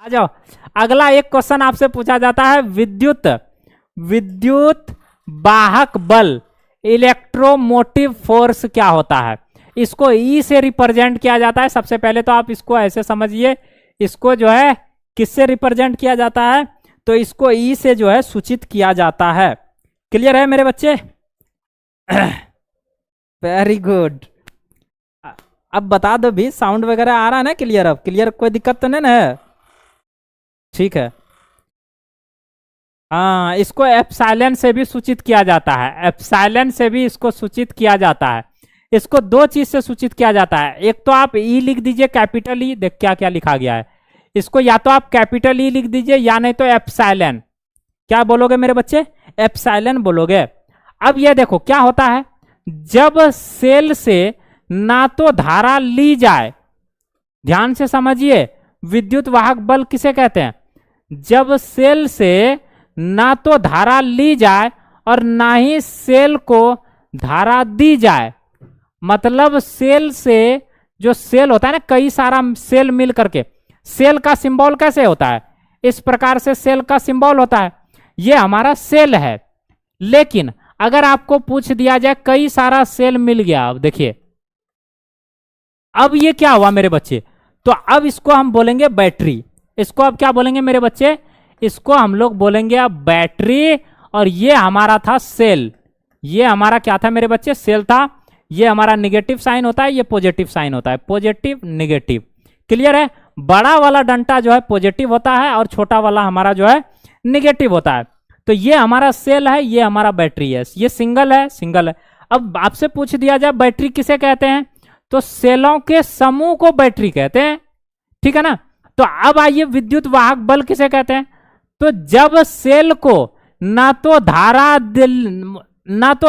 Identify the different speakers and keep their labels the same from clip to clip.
Speaker 1: आ जाओ, अगला एक क्वेश्चन आपसे पूछा जाता है, विद्युत विद्युत वाहक बल इलेक्ट्रोमोटिव फोर्स क्या होता है? इसको ई से रिप्रेजेंट किया जाता है। सबसे पहले तो आप इसको ऐसे समझिए, इसको जो है किससे रिप्रेजेंट किया जाता है? तो इसको ई से जो है सूचित किया जाता है। क्लियर है मेरे बच्चे? Very good. अब बता दो भी, साउंड वगैरह आ रहा है ना क्लियर? अब क्लियर, कोई दिक्कत तो नहीं ना है? ठीक है। हाँ, इसको एप्सिलॉन से भी सूचित किया जाता है, एप्सिलॉन से भी इसको सूचित किया जाता है। इसको दो चीज से सूचित किया जाता है, एक तो आप ई लिख दीजिए, कैपिटल ई, देख क्या क्या लिखा गया है। इसको या तो आप कैपिटल ई लिख दीजिए या नहीं तो एप्सिलॉन। क्या बोलोगे मेरे बच्चे? एप्सिलॉन बोलोगे। अब ये देखो क्या होता है, जब सेल से ना तो धारा ली जाए, ध्यान से समझिए, विद्युत वाहक बल किसे कहते हैं? जब सेल से ना तो धारा ली जाए और ना ही सेल को धारा दी जाए, मतलब सेल से, जो सेल होता है ना, कई सारा सेल मिल करके, सेल का सिंबल कैसे होता है? इस प्रकार से सेल का सिंबल होता है, ये हमारा सेल है। लेकिन अगर आपको पूछ दिया जाए कई सारा सेल मिल गया, अब देखिए, अब ये क्या हुआ मेरे बच्चे? तो अब इसको हम बोलेंगे बैटरी। इसको अब क्या बोलेंगे मेरे बच्चे? इसको हम लोग बोलेंगे अब बैटरी। और ये हमारा था सेल, ये हमारा क्या था मेरे बच्चे? सेल था। ये हमारा निगेटिव साइन होता है, ये पॉजिटिव साइन होता है, पॉजिटिव निगेटिव। क्लियर है? बड़ा वाला डंटा जो है पॉजिटिव होता है और छोटा वाला हमारा जो है निगेटिव होता है। तो ये हमारा सेल है, ये हमारा बैटरी है, ये सिंगल है, सिंगल है। अब आपसे पूछ दिया जाए बैटरी किसे कहते हैं, तो सेलों के समूह को बैटरी कहते हैं, ठीक है ना? तो अब आइए, विद्युत वाहक बल किसे कहते हैं? तो जब सेल को ना तो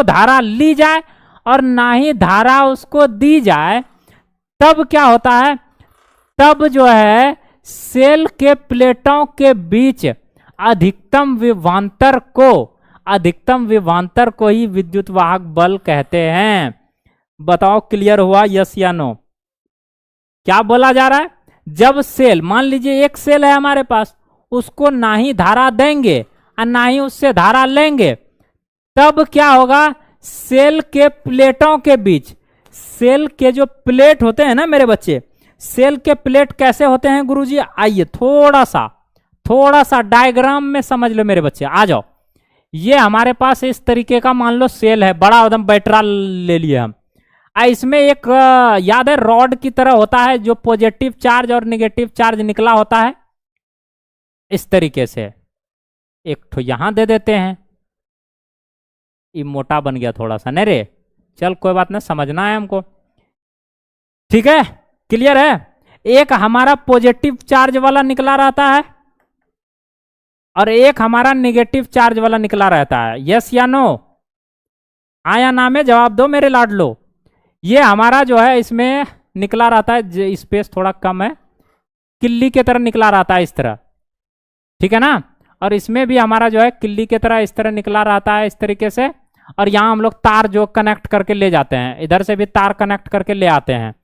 Speaker 1: धारा ली जाए और ना ही धारा उसको दी जाए, तब क्या होता है? तब जो है सेल के प्लेटों के बीच अधिकतम विभवांतर को ही विद्युत वाहक बल कहते हैं। बताओ क्लियर हुआ, यस या नो? क्या बोला जा रहा है? जब सेल, मान लीजिए एक सेल है हमारे पास, उसको ना ही धारा देंगे और ना ही उससे धारा लेंगे, तब क्या होगा? सेल के प्लेटों के बीच, सेल के जो प्लेट होते हैं ना मेरे बच्चे, सेल के प्लेट कैसे होते हैं गुरुजी? आइए थोड़ा सा डायग्राम में समझ लो मेरे बच्चे, आ जाओ। ये हमारे पास इस तरीके का मान लो सेल है, बड़ा एकदम बैटरा ले लिए हम। इसमें एक याद है रॉड की तरह होता है, जो पॉजिटिव चार्ज और नेगेटिव चार्ज निकला होता है, इस तरीके से। एक तो यहां दे देते हैं, ये मोटा बन गया थोड़ा सा, नहीं रे, चल कोई बात नहीं, समझना है हमको, ठीक है? क्लियर है? एक हमारा पॉजिटिव चार्ज वाला निकला रहता है और एक हमारा नेगेटिव चार्ज वाला निकला रहता है, यस या नो? आया ना में जवाब दो मेरे लाडलो। ये हमारा जो है इसमें निकला रहता है, स्पेस थोड़ा कम है, किल्ली की तरह निकला रहता है इस तरह, ठीक है ना? और इसमें भी हमारा जो है किल्ली की तरह इस तरह निकला रहता है, इस तरीके से। और यहाँ हम लोग तार जो कनेक्ट करके ले जाते हैं, इधर से भी तार कनेक्ट करके ले आते हैं।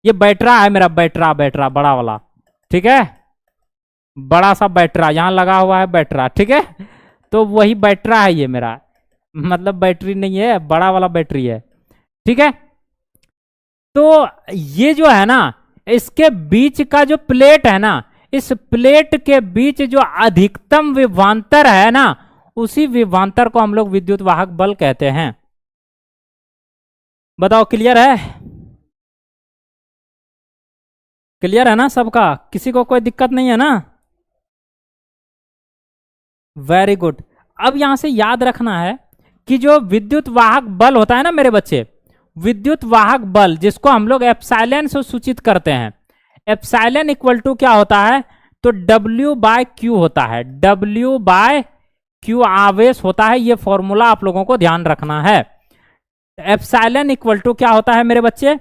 Speaker 1: ये बैटरा है मेरा, बैटरा बड़ा वाला, ठीक है? बड़ा सा बैटरा यहाँ लगा हुआ है, बैटरा, ठीक है? तो वही बैटरा है ये मेरा, मतलब बैटरी नहीं है, बड़ा वाला बैटरी है, ठीक है? तो ये जो है ना, इसके बीच का जो प्लेट है ना, इस प्लेट के बीच जो अधिकतम विभवांतर है ना, उसी विभवांतर को हम लोग विद्युत वाहक बल कहते हैं। बताओ क्लियर है? क्लियर है ना सबका? किसी को कोई दिक्कत नहीं है ना? Very good. अब यहां से याद रखना है कि जो विद्युत वाहक बल होता है ना मेरे बच्चे, विद्युत वाहक बल जिसको हम लोग एप्सिलॉन से सूचित करते हैं, एप्सिलॉन इक्वल टू क्या होता है? तो W/Q होता है, W/Q आवेश होता है। ये फॉर्मूला आप लोगों को ध्यान रखना है। एप्सिलॉन इक्वल टू क्या होता है मेरे बच्चे?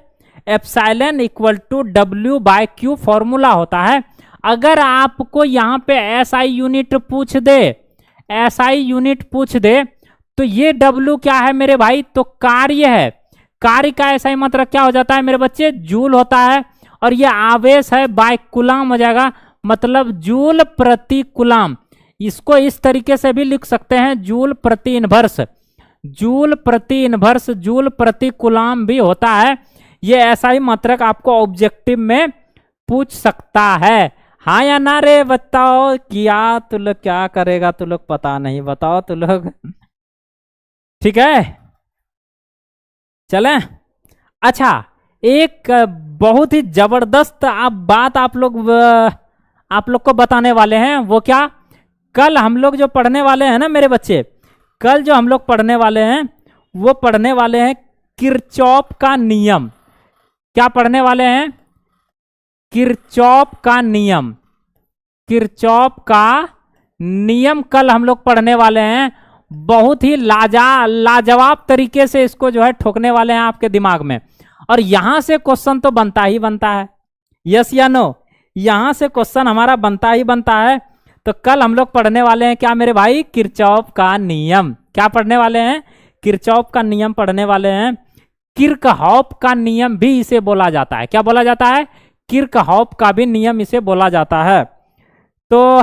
Speaker 1: Epsilon equal to W/Q formula होता है। अगर आपको यहाँ पे SI यूनिट पूछ दे, SI यूनिट पूछ दे, तो ये W क्या है मेरे भाई? तो कार्य है। कार्य का SI मतलब क्या हो जाता है मेरे बच्चे? जूल होता है। और ये आवेश है, बाय कूलम हो जाएगा। मतलब जूल प्रति कूलम। इसको इस तरीके से भी लिख सकते हैं, जूल प्रति इनवर्स। जूल प्रति इनवर्स, जूल प्रति कूलम भी होता है। ये ऐसा ही मात्रक आपको ऑब्जेक्टिव में पूछ सकता है। हाँ या ना रे बताओ, क्या तू लोग क्या करेगा, तू लोग पता नहीं, बताओ तू लोग। ठीक है, चलें। अच्छा, एक बहुत ही जबरदस्त बात आप लोग को बताने वाले हैं। वो क्या, कल हम लोग जो पढ़ने वाले हैं ना मेरे बच्चे, कल जो हम लोग पढ़ने वाले हैं वो पढ़ने वाले हैं किरचॉफ का नियम। क्या पढ़ने वाले हैं? किरचॉफ का नियम। किरचॉफ का नियम कल हम लोग पढ़ने वाले हैं। बहुत ही लाजवाब तरीके से इसको जो है ठोकने वाले हैं आपके दिमाग में। और यहां से क्वेश्चन तो बनता ही बनता है, यस या नो, यहां से क्वेश्चन हमारा बनता ही बनता है। तो कल हम लोग पढ़ने वाले हैं क्या मेरे भाई? किरचॉफ का नियम। क्या पढ़ने वाले हैं? किरचॉफ का नियम पढ़ने वाले हैं। किरचॉफ का नियम भी इसे बोला जाता है। क्या बोला जाता है? किरचॉफ का भी नियम इसे बोला जाता है। तो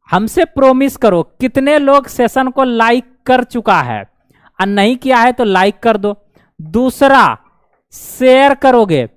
Speaker 1: हमसे प्रोमिस करो, कितने लोग सेशन को लाइक कर चुका है? और नहीं किया है तो लाइक कर दो। दूसरा, शेयर करोगे।